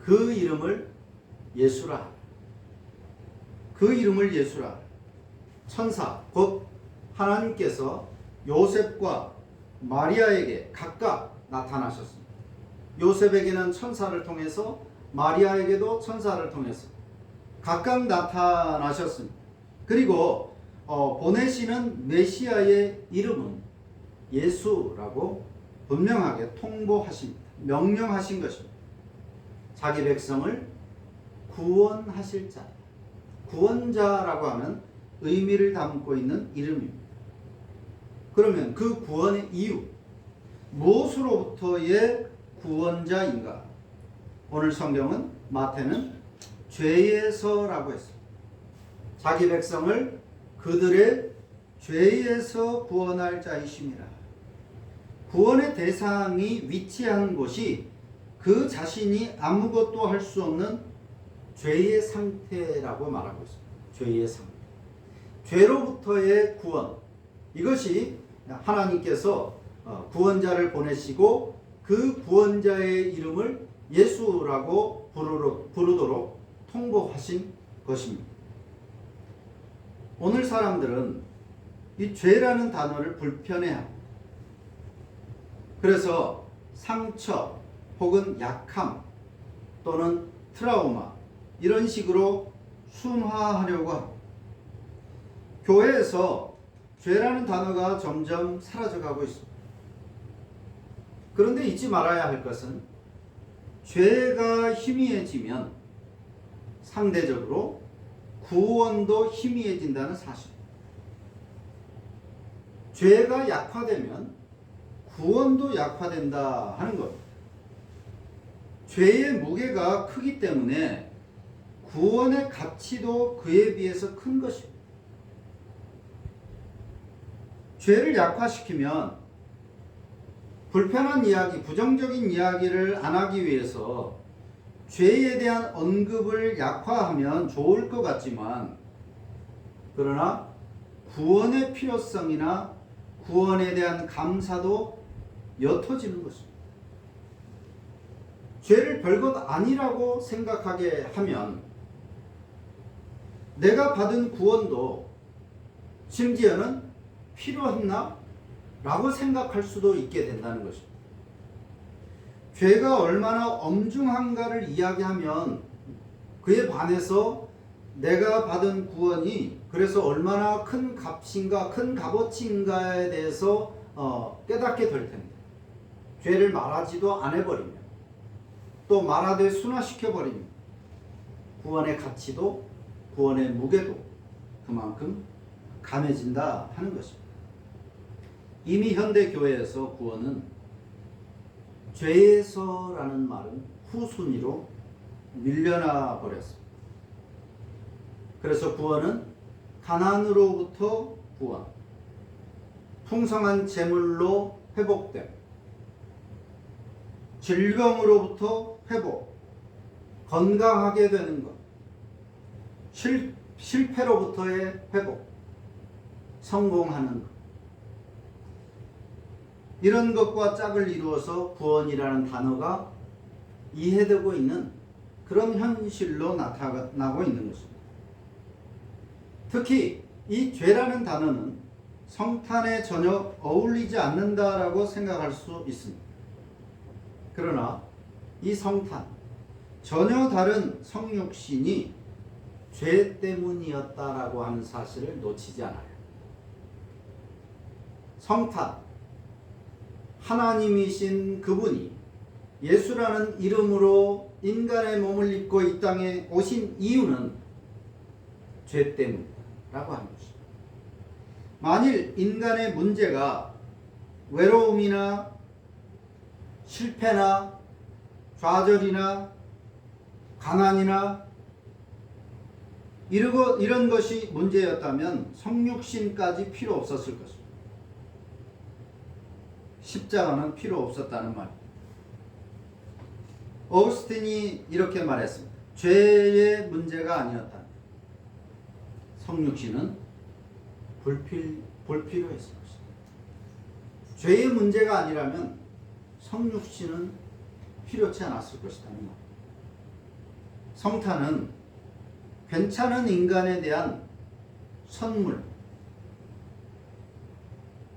그 이름을 예수라. 그 이름을 예수라. 천사 곧 하나님께서 요셉과 마리아에게 각각 나타나셨습니다. 요셉에게는 천사를 통해서, 마리아에게도 천사를 통해서 각각 나타나셨습니다. 그리고 보내시는 메시아의 이름은 예수라고 분명하게 통보하십니다. 명령하신 것입니다. 자기 백성을 구원하실 자, 구원자라고 하는 의미를 담고 있는 이름입니다. 그러면 그 구원의 이유, 무엇으로부터의 구원자인가? 오늘 성경은, 마태는 죄에서라고 했습니다. 자기 백성을 그들의 죄에서 구원할 자이심이라. 구원의 대상이 위치한 곳이 그 자신이 아무것도 할 수 없는 죄의 상태라고 말하고 있습니다. 죄의 상태. 죄로부터의 구원. 이것이 하나님께서 구원자를 보내시고 그 구원자의 이름을 예수라고 부르도록 통보하신 것입니다. 오늘 사람들은 이 죄라는 단어를 불편해합니다. 그래서 상처 혹은 약함 또는 트라우마 이런 식으로 순화하려고 합니다. 교회에서 죄라는 단어가 점점 사라져가고 있습니다. 그런데 잊지 말아야 할 것은 죄가 희미해지면 상대적으로 구원도 희미해진다는 사실. 죄가 약화되면 구원도 약화된다 하는 것. 죄의 무게가 크기 때문에 구원의 가치도 그에 비해서 큰 것입니다. 죄를 약화시키면 불편한 이야기, 부정적인 이야기를 안 하기 위해서 죄에 대한 언급을 약화하면 좋을 것 같지만, 그러나 구원의 필요성이나 구원에 대한 감사도 옅어지는 것입니다. 죄를 별것 아니라고 생각하게 하면 내가 받은 구원도 심지어는 필요했나? 라고 생각할 수도 있게 된다는 것입니다. 죄가 얼마나 엄중한가를 이야기하면 그에 반해서 내가 받은 구원이 그래서 얼마나 큰 값인가, 큰 값어치인가에 대해서 깨닫게 될 텐데, 죄를 말하지도 않아 버리면, 또 말하되 순화시켜 버리면 구원의 가치도 구원의 무게도 그만큼 강해진다 하는 것입니다. 이미 현대 교회에서 구원은 죄에서라는 말은 후순위로 밀려나 버렸습니다. 그래서 구원은 가난으로부터 구원, 풍성한 재물로 회복됨, 질병으로부터 회복, 건강하게 되는 것, 실패로부터의 회복, 성공하는 것, 이런 것과 짝을 이루어서 구원이라는 단어가 이해되고 있는 그런 현실로 나타나고 있는 것입니다. 특히 이 죄라는 단어는 성탄에 전혀 어울리지 않는다라고 생각할 수 있습니다. 그러나 이 성탄, 전혀 다른 성육신이 죄 때문이었다라고 하는 사실을 놓치지 않아요. 성탄, 하나님이신 그분이 예수라는 이름으로 인간의 몸을 입고 이 땅에 오신 이유는 죄 때문이라고 하는 것입니다. 만일 인간의 문제가 외로움이나 실패나 좌절이나 가난이나 이런 것이 문제였다면 성육신까지 필요 없었을 것입니다. 십자가는 필요 없었다는 말입니다. 어거스틴이 이렇게 말했습니다. 죄의 문제가 아니었다. 성육신은 불필요했을 것이다. 죄의 문제가 아니라면 성육신은 필요치 않았을 것이라는 말. 성탄은 괜찮은 인간에 대한 선물,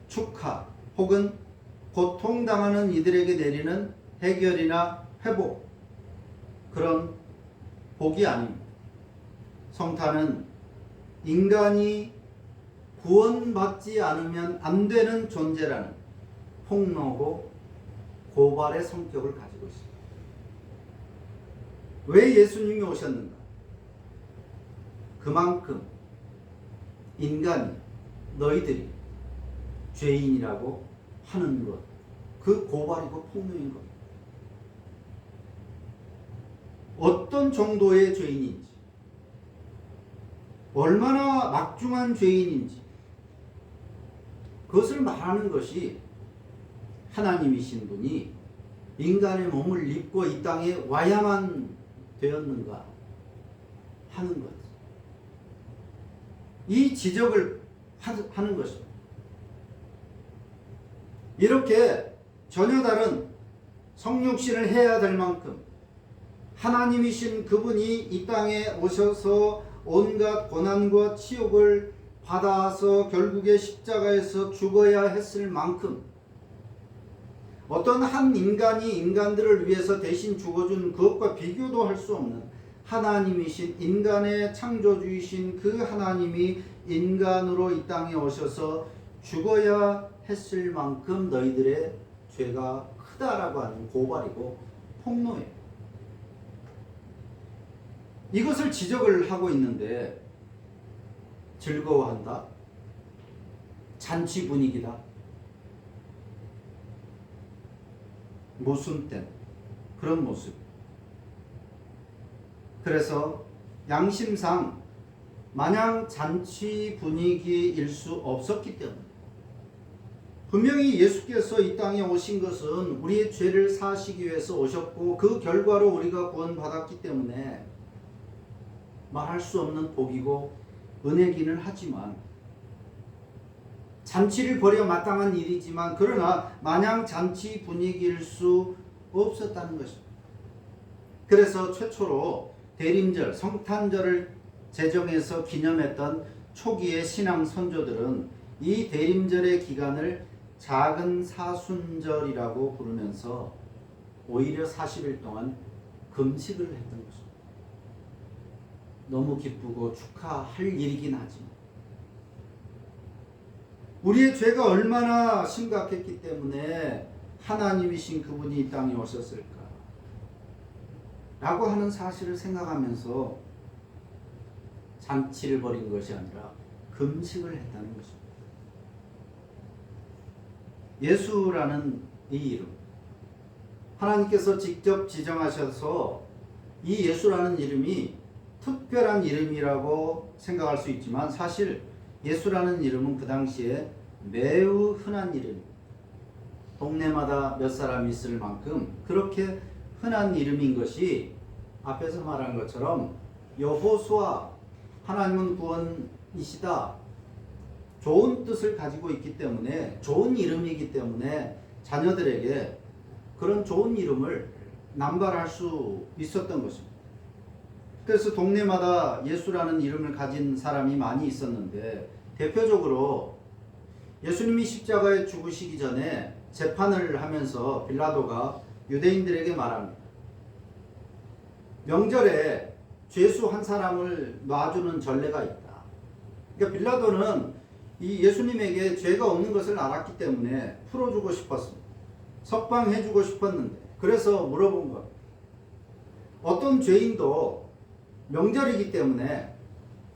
축하 혹은 고통당하는 이들에게 내리는 해결이나 회복, 그런 복이 아닙니다. 성탄은 인간이 구원받지 않으면 안 되는 존재라는 폭로고 고발의 성격을 가지고 있습니다. 왜 예수님이 오셨는가? 그만큼 인간이, 너희들이 죄인이라고 하는 것, 그 고발이고 폭로인 겁니다. 어떤 정도의 죄인인지, 얼마나 막중한 죄인인지, 그것을 말하는 것이 하나님이신 분이 인간의 몸을 입고 이 땅에 와야만 되었는가 하는 것. 이 지적을 하는 것입니다. 이렇게 전혀 다른 성육신을 해야 될 만큼 하나님이신 그분이 이 땅에 오셔서 온갖 고난과 치욕을 받아서 결국에 십자가에서 죽어야 했을 만큼 어떤 한 인간이 인간들을 위해서 대신 죽어준 그것과 비교도 할 수 없는 하나님이신, 인간의 창조주이신 그 하나님이 인간으로 이 땅에 오셔서 죽어야 했을 만큼 너희들의 죄가 크다라고 하는 고발이고 폭로예요. 이것을 지적을 하고 있는데 즐거워한다, 잔치 분위기다, 모순된 그런 모습. 그래서 양심상 마냥 잔치 분위기일 수 없었기 때문에, 분명히 예수께서 이 땅에 오신 것은 우리의 죄를 사하시기 위해서 오셨고 그 결과로 우리가 구원받았기 때문에 말할 수 없는 복이고 은혜기는 하지만, 잔치를 벌여 마땅한 일이지만, 그러나 마냥 잔치 분위기일 수 없었다는 것입니다. 그래서 최초로 대림절, 성탄절을 제정해서 기념했던 초기의 신앙 선조들은 이 대림절의 기간을 작은 사순절이라고 부르면서 오히려 40일 동안 금식을 했던 것입니다. 너무 기쁘고 축하할 일이긴 하지만 우리의 죄가 얼마나 심각했기 때문에 하나님이신 그분이 이 땅에 오셨을까 라고 하는 사실을 생각하면서 잔치를 벌인 것이 아니라 금식을 했다는 것입니다. 예수라는 이 이름, 하나님께서 직접 지정하셔서 이 예수라는 이름이 특별한 이름이라고 생각할 수 있지만, 사실 예수라는 이름은 그 당시에 매우 흔한 이름입니다. 동네마다 몇 사람이 있을 만큼 그렇게 흔한 이름인 것이, 앞에서 말한 것처럼 여호수아, 하나님은 구원이시다, 좋은 뜻을 가지고 있기 때문에, 좋은 이름이기 때문에 자녀들에게 그런 좋은 이름을 남발할 수 있었던 것입니다. 그래서 동네마다 예수라는 이름을 가진 사람이 많이 있었는데, 대표적으로 예수님이 십자가에 죽으시기 전에 재판을 하면서 빌라도가 유대인들에게 말합니다. 명절에 죄수 한 사람을 놔주는 전례가 있다. 그러니까 빌라도는 이 예수님에게 죄가 없는 것을 알았기 때문에 풀어주고 싶었습니다. 석방해주고 싶었는데, 그래서 물어본 것. 어떤 죄인도 명절이기 때문에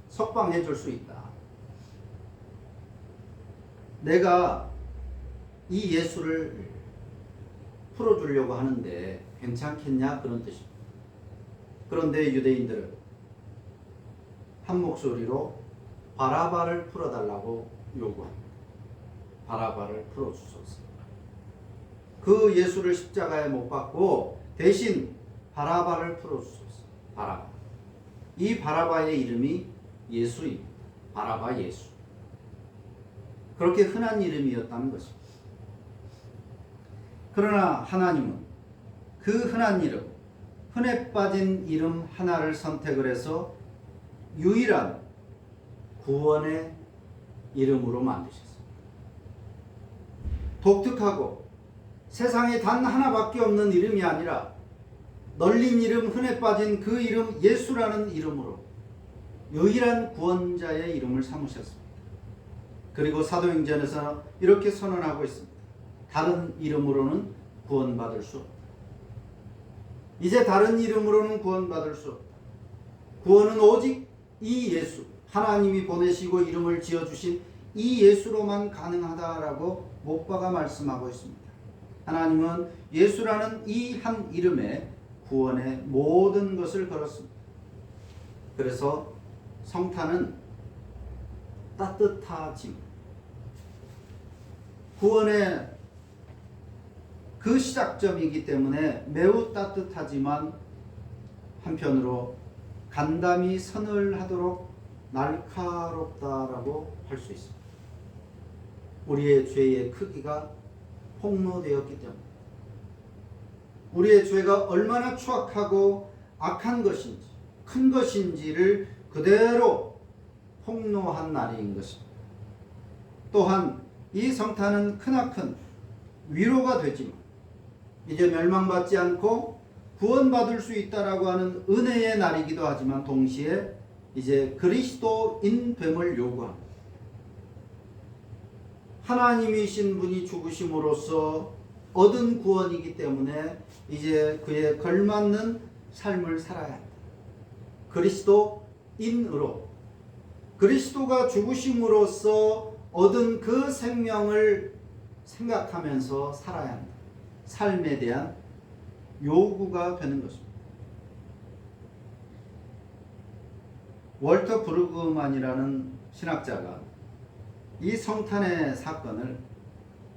석방해줄 수 있다. 내가 이 예수를 풀어주려고 하는데 괜찮겠냐, 그런 뜻입니다. 그런데 유대인들은 한 목소리로 바라바를 풀어달라고 요구합니다. 바라바를 풀어주소서. 그 예수를 십자가에 못 박고 대신 바라바를 풀어주소서. 바라바. 이 바라바의 이름이 예수입니다. 바라바 예수. 그렇게 흔한 이름이었다는 것입니다. 그러나 하나님은 그 흔한 이름, 흔해 빠진 이름 하나를 선택을 해서 유일한 구원의 이름으로 만드셨습니다. 독특하고 세상에 단 하나밖에 없는 이름이 아니라 널린 이름, 흔해 빠진 그 이름 예수라는 이름으로 유일한 구원자의 이름을 삼으셨습니다. 그리고 사도행전에서 이렇게 선언하고 있습니다. 다른 이름으로는 구원받을 수 없다. 이제 다른 이름으로는 구원받을 수 없다. 구원은 오직 이 예수, 하나님이 보내시고 이름을 지어주신 이 예수로만 가능하다라고 목바가 말씀하고 있습니다. 하나님은 예수라는 이 한 이름에 구원의 모든 것을 걸었습니다. 그래서 성탄은 따뜻하짐, 구원의 그 시작점이기 때문에 매우 따뜻하지만 한편으로 간담이 서늘하도록 날카롭다라고 할 수 있습니다. 우리의 죄의 크기가 폭로되었기 때문에 우리의 죄가 얼마나 추악하고 악한 것인지 큰 것인지를 그대로 폭로한 날인 것입니다. 또한 이 성탄은 크나큰 위로가 되지만 이제 멸망받지 않고 구원받을 수 있다라고 하는 은혜의 날이기도 하지만 동시에 이제 그리스도인 됨을 요구합니다. 하나님이신 분이 죽으심으로써 얻은 구원이기 때문에 이제 그에 걸맞는 삶을 살아야 합니다. 그리스도인으로 그리스도가 죽으심으로써 얻은 그 생명을 생각하면서 살아야 합니다. 삶에 대한 요구가 되는 것입니다. 월터 브루그만이라는 신학자가 이 성탄의 사건을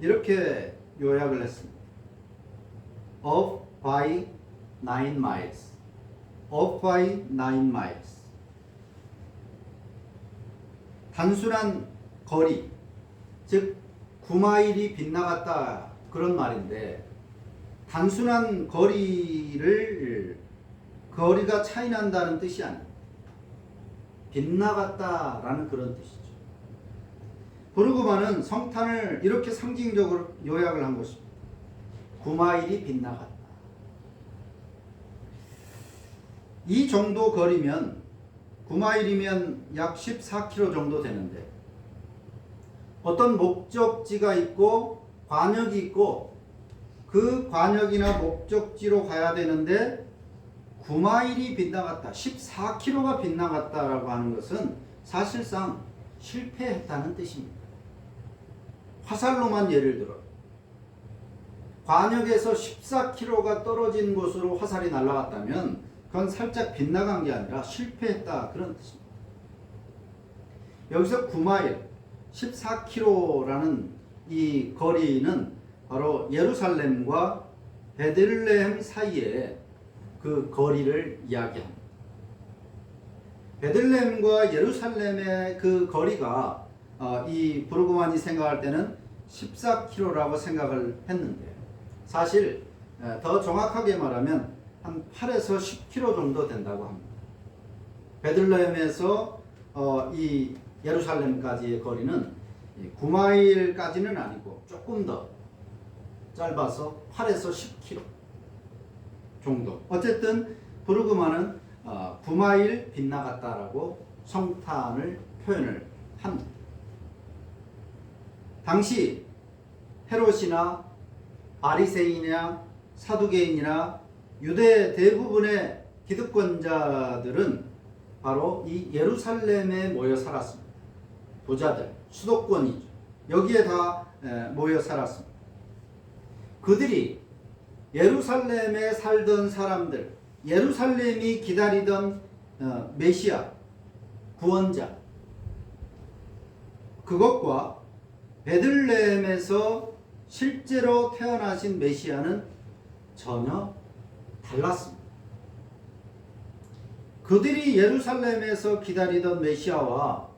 이렇게 요약을 했습니다. Off by 9 miles. Off by 9 miles. 단순한 거리, 즉 9마일이 빗나갔다 그런 말인데 단순한 거리가 차이 난다는 뜻이 아닙니다. 빗나갔다라는 그런 뜻이죠. 브루그만은 성탄을 이렇게 상징적으로 요약을 한 것입니다. 9마일이 빗나갔다. 이 정도 거리면 9마일이면 약 14km 정도 되는데 어떤 목적지가 있고 관역이 있고 그 관역이나 목적지로 가야 되는데 9마일이 빗나갔다, 14km가 빗나갔다라고 하는 것은 사실상 실패했다는 뜻입니다. 화살로만 예를 들어 관역에서 14km가 떨어진 곳으로 화살이 날아갔다면 그건 살짝 빗나간 게 아니라 실패했다 그런 뜻입니다. 여기서 9마일, 14km라는 이 거리는 바로 예루살렘과 베들레헴 사이에 그 거리를 이야기합니다. 베들레헴과 예루살렘의 그 거리가 이 브루그만이 생각할 때는 14km라고 생각을 했는데 사실 더 정확하게 말하면 한 8에서 10km 정도 된다고 합니다. 베들레헴에서 이 예루살렘까지의 거리는 9마일까지는 아니고 조금 더 짧아서 8에서 10km 정도. 어쨌든 브루그만은 9마일 빗나갔다라고 성탄을 표현을 합니다. 당시 헤롯이나 바리새인이나 사두개인이나 유대 대부분의 기득권자들은 바로 이 예루살렘에 모여 살았습니다. 부자들, 수도권이죠. 여기에 다 모여 살았습니다. 그들이 예루살렘에 살던 사람들, 예루살렘이 기다리던 메시아, 구원자, 그것과 베들레헴에서 실제로 태어나신 메시아는 전혀 달랐습니다. 그들이 예루살렘에서 기다리던 메시아와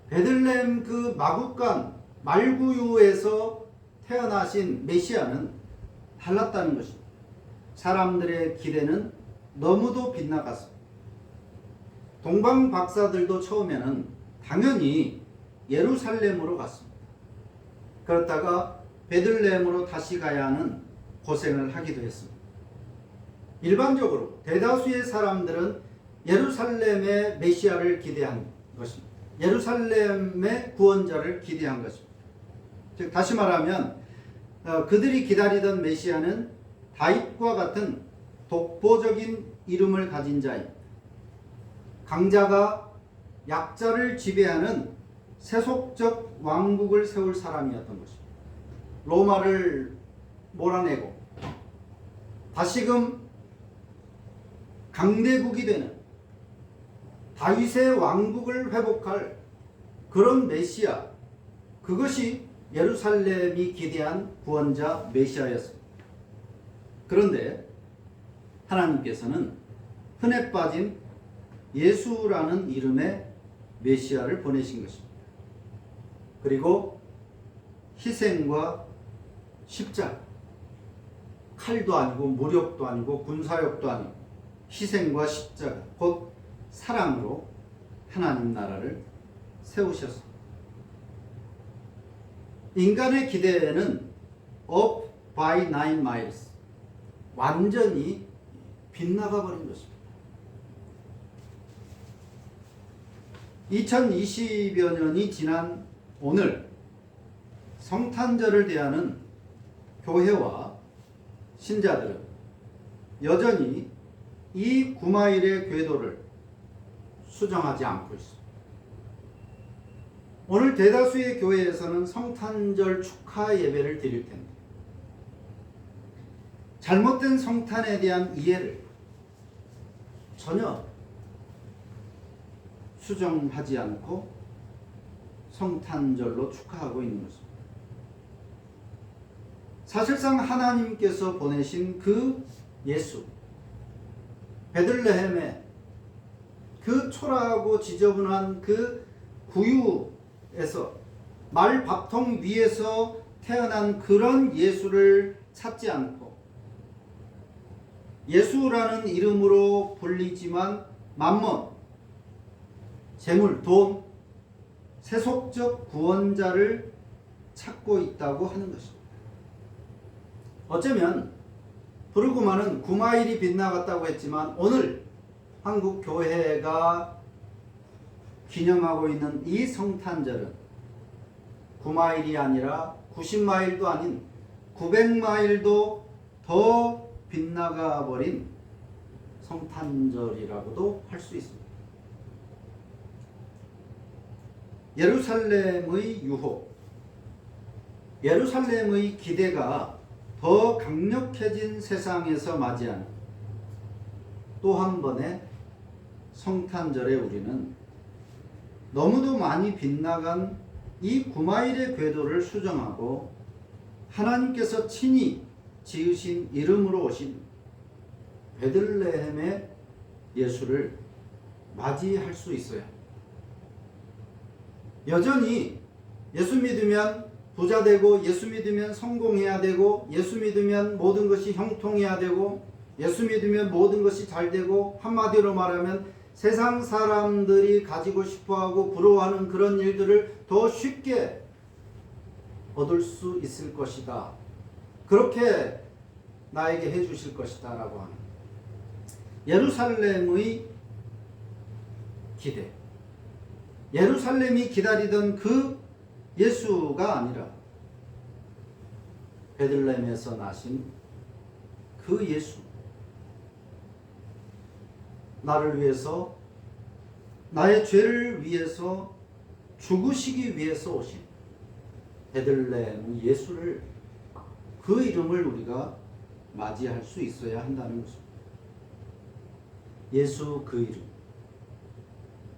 베들레헴 그 마국간 말구유에서 태어나신 메시아는 달랐다는 것입니다. 사람들의 기대는 너무도 빗나갔습니다. 동방 박사들도 처음에는 당연히 예루살렘으로 갔습니다. 그렇다가 베들레헴으로 다시 가야 하는 고생을 하기도 했습니다. 일반적으로 대다수의 사람들은 예루살렘의 메시아를 기대한 것입니다. 예루살렘의 구원자를 기대한 것입니다. 즉 다시 말하면 그들이 기다리던 메시아는 다윗과 같은 독보적인 이름을 가진 자입니다. 강자가 약자를 지배하는 세속적 왕국을 세울 사람이었던 것입니다. 로마를 몰아내고 다시금 강대국이 되는 다윗의 왕국을 회복할 그런 메시아, 그것이 예루살렘이 기대한 구원자 메시아였습니다. 그런데 하나님께서는 흔해 빠진 예수라는 이름의 메시아를 보내신 것입니다. 그리고 희생과 십자가, 칼도 아니고 무력도 아니고 군사력도 아니고 희생과 십자가, 곧 사랑으로 하나님 나라를 세우셨습니다. 인간의 기대는 up by 9 miles, 완전히 빗나가 버린 것입니다. 2020여 년이 지난 오늘 성탄절을 대하는 교회와 신자들은 여전히 이 9마일의 궤도를 수정하지 않고 있습니다. 오늘 대다수의 교회에서는 성탄절 축하 예배를 드릴 텐데 잘못된 성탄에 대한 이해를 전혀 수정하지 않고 성탄절로 축하하고 있는 것입니다. 사실상 하나님께서 보내신 그 예수, 베들레헴의 그 초라하고 지저분한 그 구유에서 말 밥통 위에서 태어난 그런 예수를 찾지 않고 예수라는 이름으로 불리지만 만몬, 재물, 돈, 세속적 구원자를 찾고 있다고 하는 것입니다. 어쩌면 부르고마는 9마일이 빗나갔다고 했지만 오늘 한국 교회가 기념하고 있는 이 성탄절은 9마일이 아니라 90마일도 아닌 900마일도 더 빗나가 버린 성탄절이라고도 할 수 있습니다. 예루살렘의 유혹, 예루살렘의 기대가 더 강력해진 세상에서 맞이하는 또 한 번의 성탄절에 우리는 너무도 많이 빗나간 이 9마일의 궤도를 수정하고 하나님께서 친히 지으신 이름으로 오신 베들레헴의 예수를 맞이할 수 있어야 합니다. 여전히 예수 믿으면 부자 되고 예수 믿으면 성공해야 되고 예수 믿으면 모든 것이 형통해야 되고 예수 믿으면 모든 것이 잘 되고 한마디로 말하면 세상 사람들이 가지고 싶어하고 부러워하는 그런 일들을 더 쉽게 얻을 수 있을 것이다. 그렇게 나에게 해주실 것이다 라고 하는 예루살렘의 기대, 예루살렘이 기다리던 그 예수가 아니라 베들레헴에서 나신 그 예수, 나를 위해서, 나의 죄를 위해서 죽으시기 위해서 오신 베들레헴 예수를, 그 이름을 우리가 맞이할 수 있어야 한다는 것입니다. 예수 그 이름,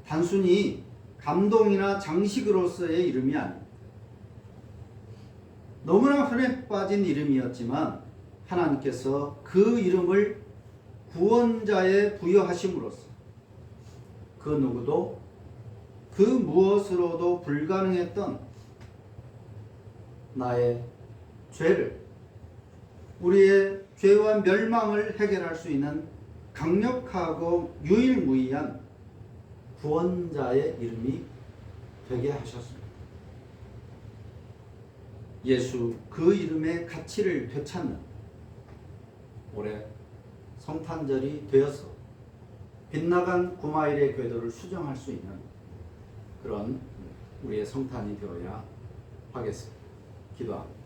단순히 감동이나 장식으로서의 이름이 아닙니다. 너무나 흔해 빠진 이름이었지만 하나님께서 그 이름을 구원자에 부여하심으로써 그 누구도 그 무엇으로도 불가능했던 나의 죄를, 우리의 죄와 멸망을 해결할 수 있는 강력하고 유일무이한 구원자의 이름이 되게 하셨습니다. 예수 그 이름의 가치를 되찾는 올해 성탄절이 되어서 빗나간 구마일의 궤도를 수정할 수 있는 그런 우리의 성탄이 되어야 하겠습니다. 기도합니다.